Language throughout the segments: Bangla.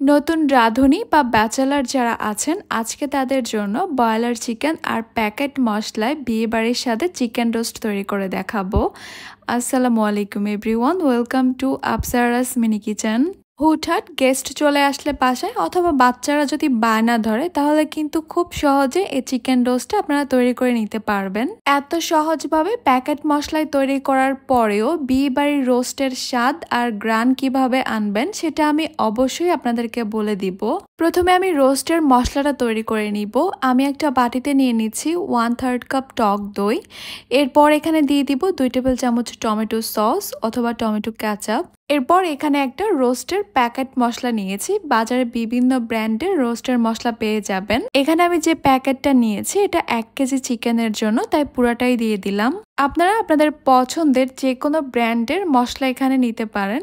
নতুন রাঁধুনি বা ব্যাচেলর যারা আছেন আজকে তাদের জন্য ব্রয়লার চিকেন আর প্যাকেট মশলায় বিয়েবাড়ির সাথে চিকেন রোস্ট তৈরি করে দেখাবো। আসসালামু আলাইকুম everyone, welcome to Afsara's mini kitchen. হুটহাট গেস্ট চলে আসলে বাসায় অথবা বাচ্চারা যদি বায়না ধরে তাহলে কিন্তু খুব সহজে এই চিকেন রোস্টটা আপনারা তৈরি করে নিতে পারবেন। এত সহজভাবে প্যাকেট মশলায় তৈরি করার পরেও বিয়ে বাড়ির রোস্টের স্বাদ আর গ্রান কিভাবে আনবেন সেটা আমি অবশ্যই আপনাদেরকে বলে দিব। প্রথমে আমি রোস্টের মশলাটা তৈরি করে নিব। আমি একটা বাটিতে নিয়ে নিচ্ছি 1/3 কাপ টক দই। এরপর এখানে দিয়ে দিব 2 টেবিল চামচ টমেটো সস অথবা টমেটো কেচাপ। এরপর এখানে একটা রোস্টের প্যাকেট মশলা নিয়েছি। বাজারে বিভিন্ন ব্র্যান্ডের রোস্টের মশলা পেয়ে যাবেন। এখানে আমি যে প্যাকেটটা নিয়েছি এটা 1 কেজি চিকেনের জন্য, তাই পুরাটাই দিয়ে দিলাম। আপনারা আপনাদের পছন্দের যে কোনো ব্র্যান্ডের মশলা এখানে নিতে পারেন।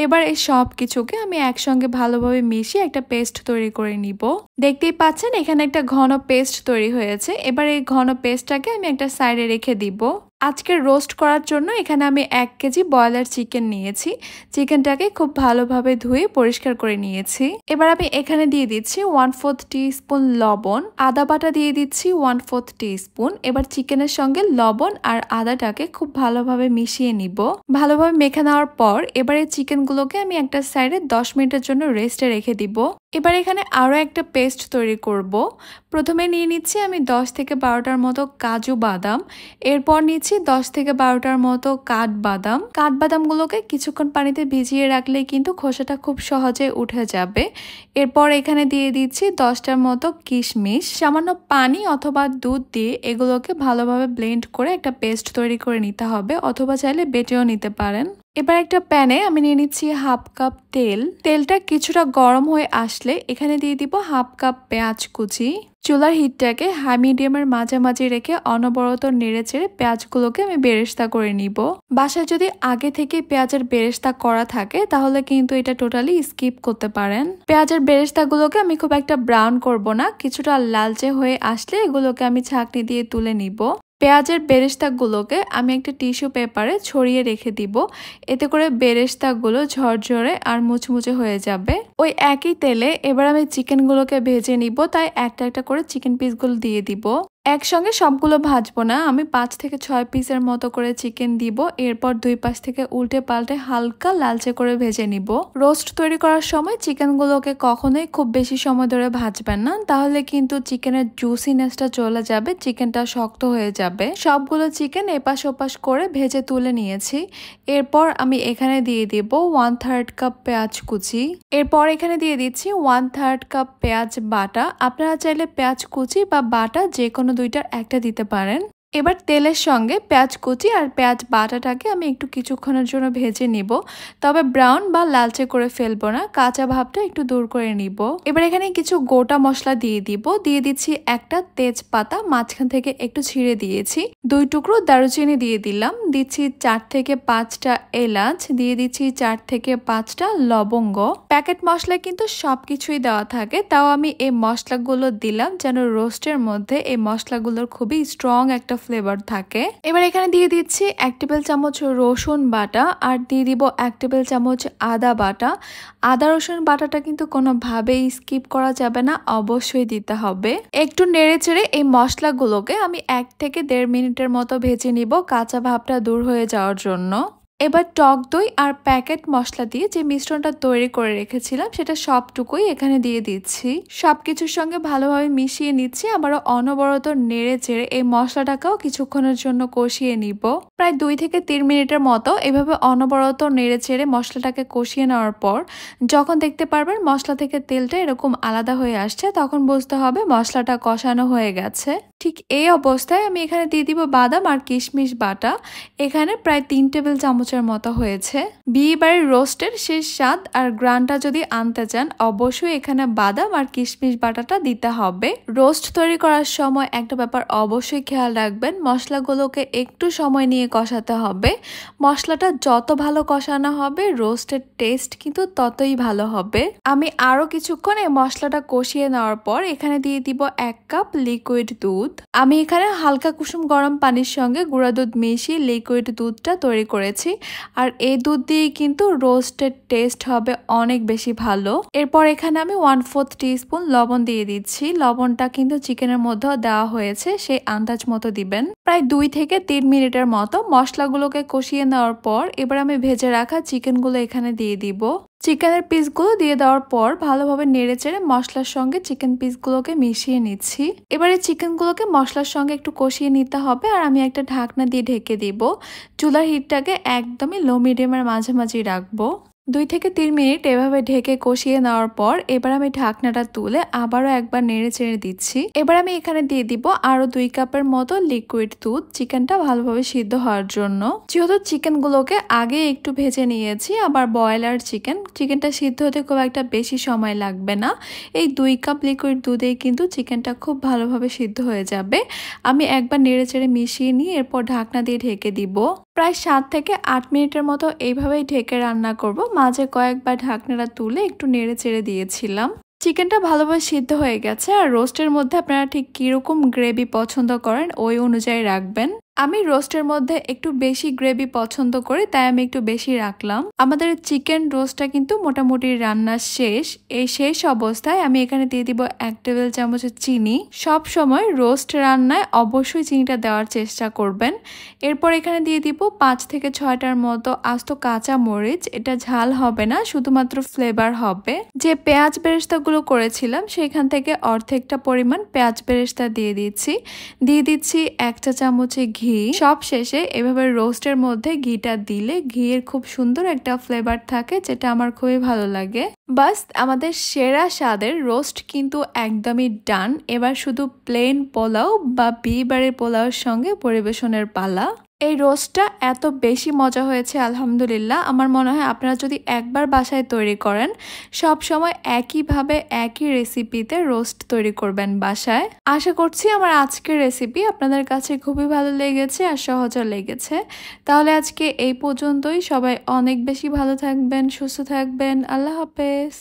এবার এই সব কিছুকে আমি একসঙ্গে ভালোভাবে মিশিয়ে একটা পেস্ট তৈরি করে নিব। দেখতেই পাচ্ছেন এখানে একটা ঘন পেস্ট তৈরি হয়েছে। এবার এই ঘন পেস্টটাকে আমি একটা সাইডে রেখে দিব। আজকে রোস্ট করার জন্য এখানে আমি 1 কেজি ব্রয়লার চিকেন নিয়েছি। চিকেনটাকে খুব ভালোভাবে ধুয়ে পরিষ্কার করে নিয়েছি। এবার আমি এখানে দিয়ে দিচ্ছি 1/4 টিস্পুন লবণ, আদা বাটা দিয়ে দিচ্ছি 1/4 টিস্পুন। এবার চিকেনের সঙ্গে লবণ আর আদাটাকে খুব ভালোভাবে মিশিয়ে নিব। ভালোভাবে মেখে নেওয়ার পর এবার এই চিকেনগুলোকে আমি একটা সাইডে 10 মিনিটের জন্য রেস্টে রেখে দিব। এবার এখানে আরও একটা পেস্ট তৈরি করব। প্রথমে নিয়ে নিচ্ছি আমি 10 থেকে 12টার মতো কাজু বাদাম। এরপর নিচ্ছি 10 থেকে 12টার মতো কাঠবাদাম। কাঠবাদামগুলোকে কিছুক্ষণ পানিতে ভিজিয়ে রাখলে কিন্তু খোসাটা খুব সহজে উঠে যাবে। এরপর এখানে দিয়ে দিচ্ছি 10টার মতো কিশমিশ। সামান্য পানি অথবা দুধ দিয়ে এগুলোকে ভালোভাবে ব্লেন্ড করে একটা পেস্ট তৈরি করে নিতে হবে, অথবা চাইলে বেটেও নিতে পারেন। এবার একটা প্যানে আমি নিয়ে নিচ্ছি 1/2 কাপ তেল। তেলটা কিছুটা গরম হয়ে আসলে এখানে দিয়ে দিব 1/2 কাপ পেঁয়াজ কুচি। চুলার হিটটাকে হাই মিডিয়ামের মাঝামাঝি রেখে অনবরত নেড়ে চেড়ে পেঁয়াজগুলোকে আমি বেরেস্তা করে নিব। বাসায় যদি আগে থেকে পেঁয়াজের বেরেস্তা করা থাকে তাহলে কিন্তু এটা টোটালি স্কিপ করতে পারেন। পেঁয়াজের বেরেস্তাগুলোকে আমি খুব একটা ব্রাউন করব না, কিছুটা লালচে হয়ে আসলে এগুলোকে আমি ছাঁকনি দিয়ে তুলে নিব। পেঁয়াজের বেরেস্তাগুলোকে আমি একটা টিস্যু পেপারে ছড়িয়ে রেখে দিব। এতে করে বেরেস্তাগুলো ঝরঝরে আর মুচমুচে হয়ে যাবে। ওই একই তেলে এবার আমি চিকেনগুলোকে ভেজে নিব, তাই একটা একটা করে চিকেন পিসগুলো দিয়ে দিব। একসঙ্গে সবগুলো ভাজবো না, আমি 5 থেকে 6 পিসের মতো করে চিকেন দিব। এরপর দুই পাশ থেকে উল্টে পাল্টে হালকা লালচে করে ভেজে নিব। রোস্ট তৈরি করার সময় চিকেনগুলোকে কখনোই খুব বেশি সময় ধরে ভাজবেন না, তাহলে কিন্তু চিকেনের জুসিনেসটা চলে যাবে, চিকেনটা শক্ত হয়ে যাবে। সবগুলো চিকেন এপাশ ওপাশ করে ভেজে তুলে নিয়েছি। এরপর আমি এখানে দিয়ে দিব 1/3 কাপ পেঁয়াজ কুচি। এরপর এখানে দিয়ে দিচ্ছি 1/3 কাপ পেঁয়াজ বাটা। আপনারা চাইলে পেঁয়াজ কুচি বা বাটা যে কোনো দুইটার একটা দিতে পারেন। এবার তেলের সঙ্গে পেঁয়াজ কুচি আর পেঁয়াজ বাটাটাকে আমি একটু কিছুক্ষণের জন্য ভেজে নিব, তবে ব্রাউন বা লালচে করে ফেলবো না, কাঁচা ভাবটা একটু দূর করে নিব। এবার এখানে কিছু গোটা মশলা দিয়ে দিব। দিয়ে দিচ্ছি একটা তেজপাতা, মাঝখান থেকে একটু ছিঁড়ে দিয়েছি। 2 টুকরো দারুচিনি দিয়ে দিলাম। দিচ্ছি 4 থেকে 5টা এলাচ, দিয়ে দিচ্ছি 4 থেকে 5টা লবঙ্গ। প্যাকেট মশলায় কিন্তু সবকিছুই দেওয়া থাকে, তাও আমি এই মশলাগুলো দিলাম যেন রোস্টের মধ্যে এই মশলাগুলোর খুবই স্ট্রং একটা ফ্লেভার থাকে। এবার এখানে দিয়ে দিচ্ছি 1 টেবিল চামচ রসুন বাটা আর দিয়ে দিব 1 টেবিল চামচ আদা বাটা। আদা রসুন বাটাটা কিন্তু কোনোভাবেই স্কিপ করা যাবে না, অবশ্যই দিতে হবে। একটু নেড়ে চেড়ে এই মশলাগুলোকে আমি 1 থেকে 1.5 মিনিটের মতো ভেজে নিব, কাঁচা ভাবটা দূর হয়ে যাওয়ার জন্য। এবার টক দই আর প্যাকেট মশলা দিয়ে যে মিশ্রণটা তৈরি করে রেখেছিলাম সেটা সবটুকুই এখানে দিয়ে দিচ্ছি। সবকিছুর সঙ্গে ভালোভাবে মিশিয়ে নিচ্ছি, আবারও অনবরত নেড়ে চেড়ে এই মশলাটাকেও কিছুক্ষণের জন্য কষিয়ে নিব। প্রায় 2 থেকে 3 মিনিটের মতো এভাবে অনবরত নেড়ে চেড়ে মশলাটাকে কষিয়ে নেওয়ার পর যখন দেখতে পারবেন মশলা থেকে তেলটা এরকম আলাদা হয়ে আসছে, তখন বুঝতে হবে মশলাটা কষানো হয়ে গেছে। ঠিক এই অবস্থায় আমি এখানে দিয়ে দিব বাদাম আর কিশমিশ বাটা। এখানে প্রায় 3 টেবিল চামচের মতো হয়েছে। বিয়ে বাড়ির রোস্টের শেষ স্বাদ আর গ্রানটা যদি আনতে চান অবশ্যই এখানে বাদাম আর কিশমিশ বাটাটা দিতে হবে। রোস্ট তৈরি করার সময় একটা ব্যাপার অবশ্যই খেয়াল রাখবেন, মশলাগুলোকে একটু সময় নিয়ে কষাতে হবে। মশলাটা যত ভালো কষানো হবে রোস্টের টেস্ট কিন্তু ততই ভালো হবে। আমি আরো কিছুক্ষণ এই মশলাটা কষিয়ে নেওয়ার পর এখানে দিয়ে দিব 1 কাপ লিকুইড দুধ। দুধ। আমি এখানে হালকা কুসুম গরম পানির সঙ্গে গুঁড়া দুধ মিশিয়ে লিকুইড দুধটা তৈরি করেছি। আর এই দুধ দিয়ে কিন্তু রোস্টের টেস্ট হবে অনেক বেশি ভালো। এরপর এখানে আমি 1/4 টিস্পুন লবণ দিয়ে দিচ্ছি। লবণটা কিন্তু চিকেনের মধ্যেও দেওয়া হয়েছে, সেই আন্দাজ মতো দিবেন। প্রায় 2 থেকে 3 মিনিটের মতো মশলাগুলোকে কষিয়ে নেওয়ার পর এবার আমি ভেজে রাখা চিকেনগুলো এখানে দিয়ে দিব। চিকেনের পিসগুলো দিয়ে দেওয়ার পর ভালোভাবে নেড়েচেড়ে মশলার সঙ্গে চিকেন পিসগুলোকে মিশিয়ে নিচ্ছি। এবারে চিকেনগুলোকে মশলার সঙ্গে একটু কষিয়ে নিতে হবে আর আমি একটা ঢাকনা দিয়ে ঢেকে দিব। চুলার হিটটাকে একদমই লো মিডিয়ামের মাঝামাঝি রাখবো। 2 থেকে 3 মিনিট এভাবে ঢেকে কষিয়ে নেওয়ার পর এবার আমি ঢাকনাটা তুলে আবারও একবার নেড়ে চেড়ে দিচ্ছি। এবার আমি এখানে দিয়ে দিব আরো 2 কাপের মতো লিকুইড দুধ, চিকেনটা ভালোভাবে সিদ্ধ হওয়ার জন্য। যেহেতু চিকেনগুলোকে আগে একটু ভেজে নিয়েছি, আবার ব্রয়লার চিকেনটা সিদ্ধ হতে খুব একটা বেশি সময় লাগবে না। এই 2 কাপ লিকুইড দুধেই কিন্তু চিকেনটা খুব ভালোভাবে সিদ্ধ হয়ে যাবে। আমি একবার নেড়ে চেড়ে মিশিয়ে নিয়ে এরপর ঢাকনা দিয়ে ঢেকে দিব। প্রায় 7 থেকে 8 মিনিটের মতো এইভাবেই ঢেকে রান্না করব। মাঝে কয়েকবার ঢাকনাটা তুলে একটু নেড়ে চেড়ে দিয়েছিলাম। চিকেনটা ভালোভাবে সিদ্ধ হয়ে গেছে। আর রোস্টের মধ্যে আপনারা ঠিক কিরকম গ্রেভি পছন্দ করেন ওই অনুযায়ী রাখবেন। আমি রোস্টের মধ্যে একটু বেশি গ্রেভি পছন্দ করি, তাই আমি একটু বেশি রাখলাম। আমাদের চিকেন রোস্টটা কিন্তু মোটামুটি রান্না শেষ। এই শেষ অবস্থায় আমি এখানে দিয়ে দিব 1 টেবিল চামচ চিনি। সব সময় রোস্ট রান্নায় অবশ্যই চিনিটা দেওয়ার চেষ্টা করবেন। এরপর এখানে দিয়ে দিব 5 থেকে 6টার মতো আস্ত কাঁচা মরিচ। এটা ঝাল হবে না, শুধুমাত্র ফ্লেভার হবে। যে পেঁয়াজ বেরেস্তাগুলো করেছিলাম সেখান থেকে অর্ধেকটা পরিমাণ পেঁয়াজ বেরেস্তা দিয়ে দিচ্ছি 1 চা চামচে ঘি। সব শেষে এভাবে রোস্টের মধ্যে ঘিটা দিলে ঘিয়ের খুব সুন্দর একটা ফ্লেভার থাকে, যেটা আমার খুবই ভালো লাগে। বাস আমাদের সেরা স্বাদের রোস্ট কিন্তু একদমই ডান। এবার শুধু প্লেন পোলাও বা বিয়েবাড়ির পোলাওর সঙ্গে পরিবেশনের পালা। এই রোস্টটা এত বেশি মজা হয়েছে আলহামদুলিল্লাহ। আমার মনে হয় আপনারা যদি একবার বাসায় তৈরি করেন, সব সময় একইভাবে একই রেসিপিতে রোস্ট তৈরি করবেন বাসায়। আশা করছি আমার আজকের রেসিপি আপনাদের কাছে খুবই ভালো লেগেছে আর সহজও লেগেছে। তাহলে আজকে এই পর্যন্তই। সবাই অনেক বেশি ভালো থাকবেন, সুস্থ থাকবেন। আল্লাহ হাফেজ।